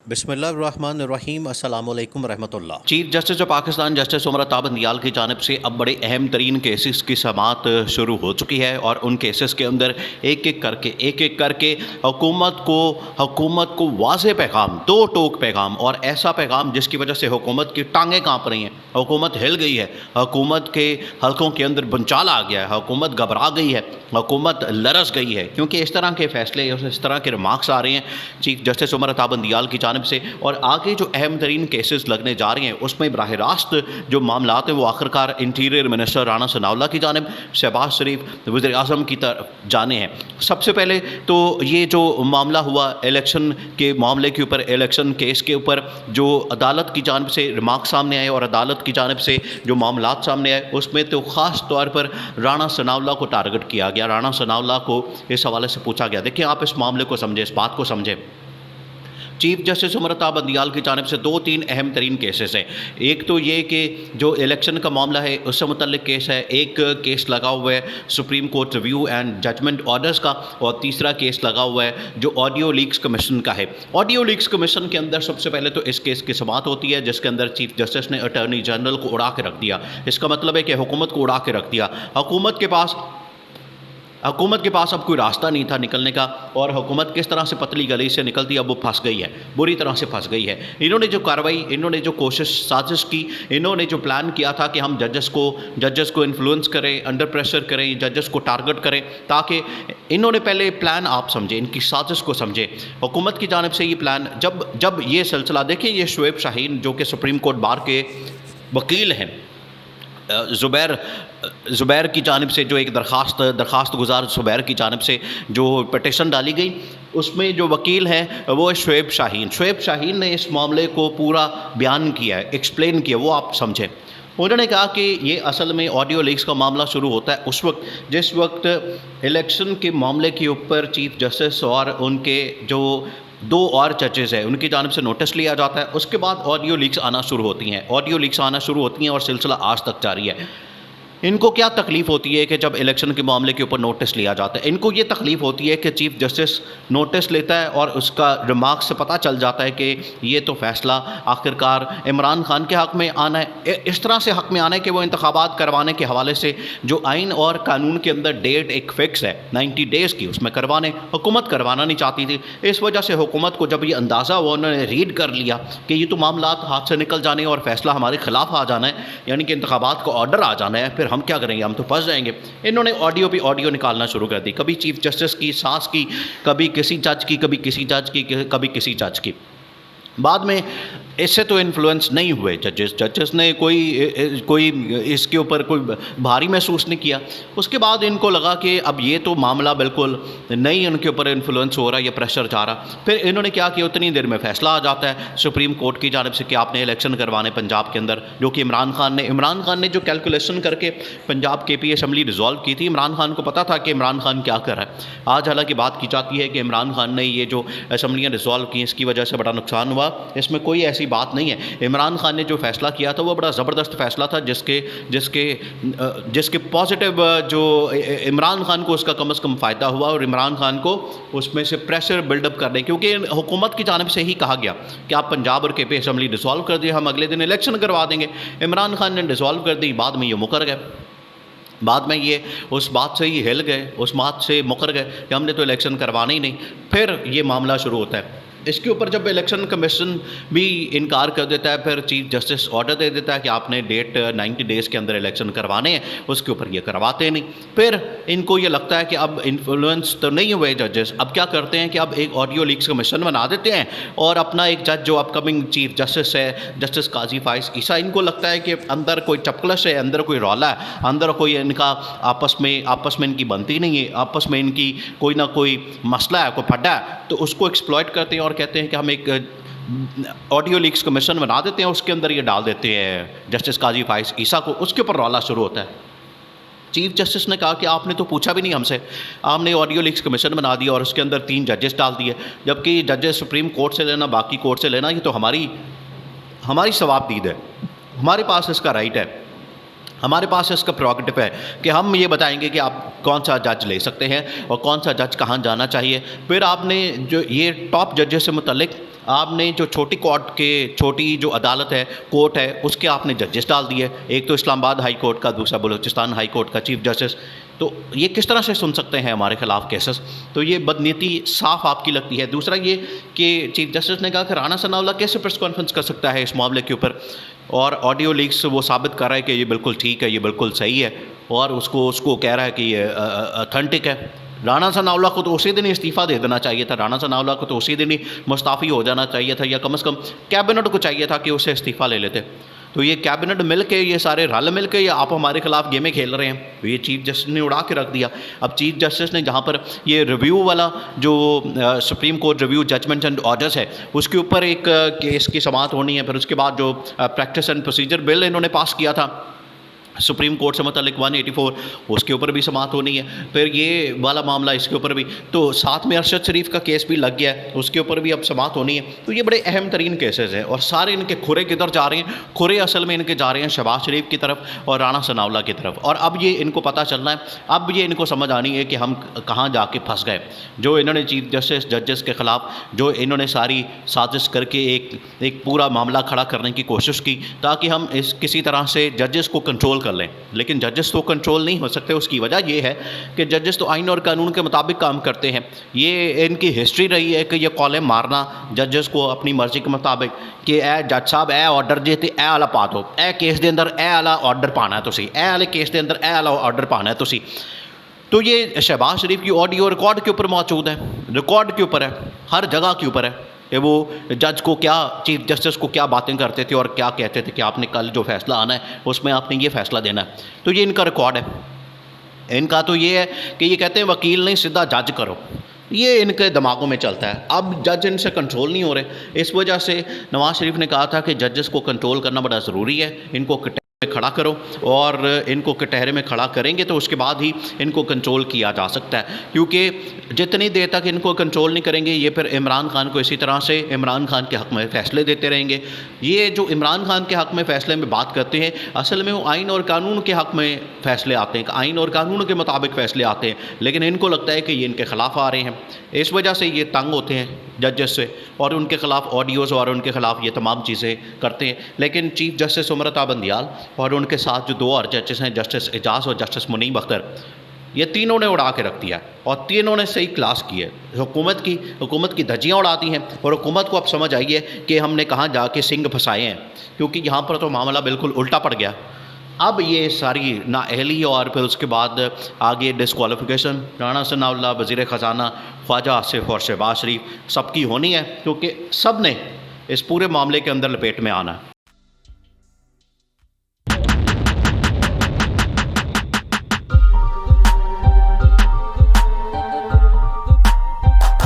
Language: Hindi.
बिस्मिल्लाहिर्रहमानिर्रहीम अस्सलामु अलैकुम रहमतुल्लाह। Chief justice of Pakistan justice Umar Bandial की जानिब से अब बड़े अहम तरीन केसेस की समाअत शुरू हो चुकी है और उन केसेस के अंदर एक एक करके हुकूमत को वाज़ेह पैगाम, दो टोक पैगाम और ऐसा पैगाम जिसकी वजह से हुकूमत की टांगें काँप रही हैं, हुकूमत हिल गई है, हुकूमत के हल्कों के अंदर भूचाल आ गया है, हुकूमत घबरा गई है, हुकूमत लरस गई है, क्योंकि इस तरह के फैसले, इस तरह के रिमार्क्स आ रहे हैं चीफ जस्टिस उमर बंदियाल की जानिब से। और आगे जो अहम तरीन केसेस लगने जा रहे हैं उसमें बराह रास्त जो मामलात हैं वो आखिरकार इंटीरियर मिनिस्टर राना सनाउल्लाह की जानिब, शहबाज शरीफ वज़ीर आज़म की तरफ जाने हैं। सबसे पहले तो ये जो मामला हुआ इलेक्शन के मामले के ऊपर, इलेक्शन केस के ऊपर जो अदालत की जानिब से रिमार्क सामने आए और अदालत की जानिब से जो मामलात सामने आए उसमें तो ख़ास तौर पर राना सनाउल्लाह को टारगेट किया गया, राना सनाउल्लाह को इस हवाले से पूछा गया। देखिए, आप इस मामले को समझें, इस बात को समझें। चीफ जस्टिस उमर बंदियाल की जानिब से दो तीन अहम तरीन केसेस हैं। एक तो ये कि जो इलेक्शन का मामला है उससे मुतल्लिक केस है, एक केस लगा हुआ है supreme court review and judgment orders का, और तीसरा केस लगा हुआ है जो ऑडियो लीक्स कमीशन का है। ऑडियो लीक्स कमीशन के अंदर सबसे पहले तो इस केस की समाअत होती है जिसके अंदर चीफ जस्टिस ने अटॉर्नी जनरल को उड़ा के रख दिया। इसका मतलब है कि हुकूमत को उड़ा के रख दिया। हुकूमत के पास अब कोई रास्ता नहीं था निकलने का, और हुकूमत किस तरह से पतली गली से निकलती, अब वो फंस गई है, बुरी तरह से फंस गई है। इन्होंने जो कार्रवाई, इन्होंने जो कोशिश, साजिश की, इन्होंने जो प्लान किया था कि हम जजेस को इन्फ्लुएंस करें, अंडर प्रेशर करें, जजेस को टारगेट करें, ताकि इन्होंने पहले प्लान आप समझें, इनकी साजिश को समझें। हुकूमत की जानिब से ये प्लान, जब ये सिलसिला देखिए, ये शुएब शाहीन जो कि सुप्रीम कोर्ट बार के वकील हैं, ज़ुबैर की जानिब से जो एक दरख्वास्त गुजार ज़ुबैर की जानिब से जो पटिशन डाली गई उसमें जो वकील हैं वो शुएब शाहीन ने इस मामले को पूरा बयान किया है, एक्सप्लेन किया, वो आप समझें। उन्होंने कहा कि ये असल में ऑडियो लीक्स का मामला शुरू होता है उस वक्त जिस वक्त इलेक्शन के मामले के ऊपर चीफ जस्टिस और उनके जो दो और जजेस हैं उनकी जानिब से नोटिस लिया जाता है। उसके बाद ऑडियो लीक्स आना शुरू होती हैं और सिलसिला आज तक जारी है। इनको क्या तकलीफ़ होती है कि जब इलेक्शन के मामले के ऊपर नोटिस लिया जाता है, इनको ये तकलीफ़ होती है कि चीफ जस्टिस नोटिस लेता है और उसका रिमार्क से पता चल जाता है कि ये तो फ़ैसला आखिरकार इमरान खान के हक़ में आना है, इस तरह से हक़ में आना है कि वो इंतखाबात करवाने के हवाले से जो आइन और कानून के अंदर डेट एक फ़िक्स है 90 डेज़ की, उसमें हुकूमत करवाना नहीं चाहती थी। इस वजह से हुकूमत को जब ये अंदाज़ा हुआ, उन्होंने रीड कर लिया कि ये तो मामलात हाथ से निकल जाने और फ़ैसला हमारे ख़िलाफ़ आ जाना है, यानी कि इंतखाबात का ऑर्डर आ जाना है, फिर हम क्या करेंगे, हम तो फंस जाएंगे। इन्होंने ऑडियो पे ऑडियो निकालना शुरू कर दी, कभी चीफ जस्टिस की, सास की, कभी किसी जज की, कभी किसी जज की, कभी किसी जज की। बाद में इससे तो इन्फ्लुएंस नहीं हुए जजेस ने कोई इसके ऊपर कोई भारी महसूस नहीं किया। उसके बाद इनको लगा कि अब ये तो मामला बिल्कुल नहीं उनके ऊपर इन्फ्लुएंस हो रहा, ये प्रेशर जा रहा। फिर इन्होंने क्या किया, उतनी देर में फ़ैसला आ जाता है सुप्रीम कोर्ट की जानिब से कि आपने इलेक्शन करवाने पंजाब के अंदर, जो कि इमरान खान ने जो कैलकुलेशन करके पंजाब KP असम्बली रिजॉल्व की थी, इमरान खान को पता था कि इमरान खान क्या कर रहा है। आज हालांकि बात की जाती है कि इमरान खान ने ये जो असम्बलियाँ रिजॉल्व की इसकी वजह से बड़ा नुकसान हुआ, इसमें कोई ऐसी बात नहीं है। इमरान खान ने जो फ़ैसला किया था वो बड़ा ज़बरदस्त फ़ैसला था जिसके पॉजिटिव जो इमरान खान को उसका कम से कम फ़ायदा हुआ और इमरान खान को उसमें से प्रेशर बिल्डअप करने, क्योंकि हुकूमत की जानिब से ही कहा गया कि आप पंजाब और KP असम्बली डिसॉल्व कर दिए, हम अगले दिन इलेक्शन करवा देंगे। इमरान खान ने डिसॉल्व कर दी, बाद में ये मुकर गए, बाद में ये उस बात से ही हिल गए, उस बात से मुकर गए कि हमने तो इलेक्शन करवाना ही नहीं। फिर ये मामला शुरू होता है। इसके ऊपर जब इलेक्शन कमीशन भी इनकार कर देता है, फिर चीफ जस्टिस ऑर्डर दे देता है कि आपने डेट 90 डेज़ के अंदर इलेक्शन करवाने हैं, उसके ऊपर ये करवाते नहीं। फिर इनको ये लगता है कि अब इन्फ्लुएंस तो नहीं हुए जजेस, अब क्या करते हैं कि अब एक ऑडियो लीक्स कमीशन बना देते हैं और अपना एक जज जो अपकमिंग चीफ जस्टिस है, जस्टिस काजी फाइज ईसा, इनको लगता है कि अंदर कोई चपकलश है, अंदर कोई रौला है, अंदर कोई इनका आपस में इनकी बनती नहीं है, आपस में इनकी कोई ना कोई मसला है, कोई फड्डा है, तो उसको एक्सप्लॉइट करते हैं और कहते हैं कि हम एक ऑडियो लीक्स कमीशन बना देते हैं, उसके अंदर ये डाल देते हैं जस्टिस काजी फाइज ईसा को। उसके ऊपर रौला शुरू होता है। चीफ जस्टिस ने कहा कि आपने तो पूछा भी नहीं हमसे, आपने ऑडियो लीक्स कमीशन बना दिया और उसके अंदर 3 जजेस डाल दिए, जबकि जजेस सुप्रीम कोर्ट से लेना, बाकी कोर्ट से लेना, ये तो हमारी सवाबदीद है, हमारे पास इसका राइट है। हमारे पास इसका प्रोगेटिव है कि हम ये बताएंगे कि आप कौन सा जज ले सकते हैं और कौन सा जज कहाँ जाना चाहिए। फिर आपने जो ये टॉप जजेस से मुतल्लिक आपने जो छोटी कोर्ट के छोटी जो अदालत है कोर्ट है उसके आपने जजेस डाल दिए। एक तो इस्लामाबाद हाई कोर्ट का, दूसरा बलूचिस्तान हाई कोर्ट का चीफ जस्टिस। तो ये किस तरह से सुन सकते हैं हमारे खिलाफ केसेस? तो ये बदनीति साफ आपकी लगती है। दूसरा ये कि चीफ जस्टिस ने कहा कि राणा सनाउल्लाह कैसे प्रेस कॉन्फ्रेंस कर सकता है इस मामले के ऊपर, और ऑडियो लीक्स वो साबित कर रहा है कि ये बिल्कुल ठीक है, ये बिल्कुल सही है, और उसको कह रहा है कि ये ऑथेंटिक है। राणा सनाउल्लाह को तो उसी दिन ही इस्तीफ़ा दे देना चाहिए था, राणा सनाउल्लाह को तो उसी दिन ही मुस्ताफ़ी हो जाना चाहिए था, या कम से कम कैबिनेट को चाहिए था कि उससे इस्तीफ़ा ले लेते। तो ये कैबिनेट मिल के, ये सारे रल मिल के, या आप हमारे खिलाफ गेमें खेल रहे हैं, तो ये चीफ जस्टिस ने उड़ा के रख दिया। अब चीफ जस्टिस ने जहाँ पर ये रिव्यू वाला जो supreme court review judgment and orders है उसके ऊपर एक केस की समाअत होनी है, फिर उसके बाद जो प्रैक्टिस एंड प्रोसीजर बिल इन्होंने पास किया था सुप्रीम कोर्ट से मतलब 184, उसके ऊपर भी समाअत होनी है। फिर ये वाला मामला, इसके ऊपर भी, तो साथ में अरशद शरीफ का केस भी लग गया है, उसके ऊपर भी अब समाअत होनी है। तो ये बड़े अहम तरीन केसेस हैं, और सारे इनके खुरे किधर जा रहे हैं? खुरे असल में इनके जा रहे हैं शहबाज शरीफ की तरफ और राणा सनाउल्लाह की तरफ। और अब ये इनको पता चलना है, अब ये इनको समझ आनी है कि हम कहाँ जाके फंस गए। जो इन्होंने चीफ जस्टिस जजेस के ख़िलाफ़ जो इन्होंने सारी साजिश करके एक पूरा मामला खड़ा करने की कोशिश की ताकि हम इस किसी तरह से जजेस को कंट्रोल कर लें, लेकिन जजेस तो कंट्रोल नहीं हो सकते। उसकी वजह ये है कि जजेस तो आइन और कानून के मुताबिक काम करते हैं। ये इनकी हिस्ट्री रही है कि ये कॉलें मारना जजेस को अपनी मर्ज़ी के मुताबिक कि ए जज साहब ए ऑर्डर जे ते ए आला पा दो, ए केस के अंदर ए आला ऑर्डर पाना है तुसी, ए आले केस के अंदर ए आला ऑर्डर पाना है तुसी। तो ये शहबाज शरीफ की ऑडियो रिकॉर्ड के ऊपर मौजूद है, रिकॉर्ड के ऊपर है, हर जगह के ऊपर है कि वो जज को क्या, चीफ जस्टिस को क्या बातें करते थे और क्या कहते थे कि आपने कल जो फैसला आना है उसमें आपने ये फ़ैसला देना है। तो ये इनका रिकॉर्ड है। इनका तो ये है कि ये कहते हैं वकील नहीं सीधा जज करो, ये इनके दिमागों में चलता है। अब जज इनसे कंट्रोल नहीं हो रहे, इस वजह से नवाज़ शरीफ ने कहा था कि जजेस को कंट्रोल करना बड़ा ज़रूरी है, इनको में खड़ा करो, और इनको कटहरे में खड़ा करेंगे तो उसके बाद ही इनको कंट्रोल किया जा सकता है। क्योंकि जितनी देर तक इनको कंट्रोल नहीं करेंगे, ये फिर इमरान खान को इसी तरह से इमरान खान के हक़ में फ़ैसले देते रहेंगे। ये जो इमरान खान के हक़ में फ़ैसले में बात करते हैं, असल में वो आइन और कानून के हक़ में फ़ैसले आते हैं, आइन और कानून के मुताबिक फ़ैसले आते हैं, लेकिन इनको लगता है कि ये इनके ख़िलाफ़ आ रहे हैं। इस वजह से ये तंग होते हैं जजेस से और उनके ख़िलाफ़ ऑडियोज़ और उनके ख़िलाफ़ ये तमाम चीज़ें करते हैं। लेकिन चीफ जस्टिस उमरता बंदियाल और उनके साथ जो दो और जजेस हैं, जस्टिस एजाज़ और जस्टिस मुनीब अख्तर, ये तीनों ने उड़ा के रख दिया और तीनों ने सही क्लास की है। हुकूमत की धज्जियाँ उड़ाती हैं, और हुकूमत को अब समझ आई है कि हमने कहाँ जाके सिंग फंसाए हैं, क्योंकि यहाँ पर तो मामला बिल्कुल उल्टा पड़ गया। अब ये सारी नाअहली और फिर उसके बाद आगे डिस्क्वालिफिकेशन राणा सनाउल्लाह, वज़ीर ख़जाना ख्वाजा आसिफ और शहबाज शरीफ सबकी होनी है, क्योंकि सब ने इस पूरे मामले के अंदर लपेट में आना है।